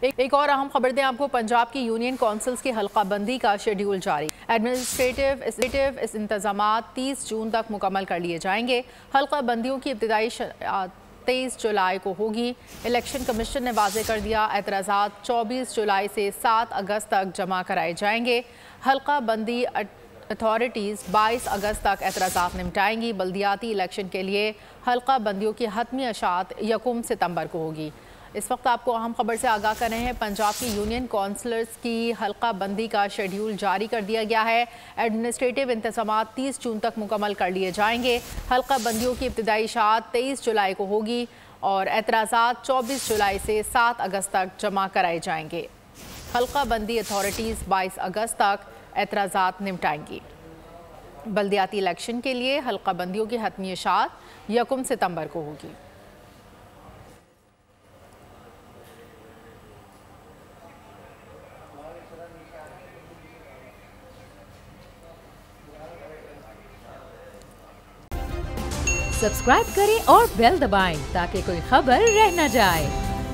एक और अहम खबर दें आपको, पंजाब की यूनियन काउंसिल्स की हल्का बंदी का शेड्यूल जारी। एडमिनिस्ट्रेटिव इंतजामात 30 जून तक मुकम्मल कर लिए जाएंगे। हल्का बंदियों की इब्तदाई 23 जुलाई को होगी। इलेक्शन कमीशन ने वाज़ेह कर दिया, एतराज़ात 24 जुलाई से 7 अगस्त तक जमा कराए जाएंगे। हल्का बंदी अथॉरिटीज़ 22 अगस्त तक एतराज़ात निपटाएंगी। बल्दियाती इलेक्शन के लिए हल्का बंदियों की हतमी अशात 1 सितंबर को होगी। इस वक्त आपको अहम खबर से आगाह कर रहे हैं, पंजाब की यूनियन काउंसिलर्स की हल्का बंदी का शेड्यूल जारी कर दिया गया है। एडमिनिस्ट्रेटिव इंतजामात 30 जून तक मुकम्मल कर लिए जाएंगे। हल्का बंदियों की इब्तदाई इशाअत 23 जुलाई को होगी और एतराज़ात 24 जुलाई से 7 अगस्त तक जमा कराए जाएंगे। हल्का बंदी अथॉरिटीज़ 22 अगस्त तक एतराज़ात निपटाएंगी। बल्दियाती इलेक्शन के लिए हल्का बंदियों की हतमी इशाअत 1 सितंबर को होगी। सब्सक्राइब करें और बेल दबाएं ताकि कोई खबर रह न जाए।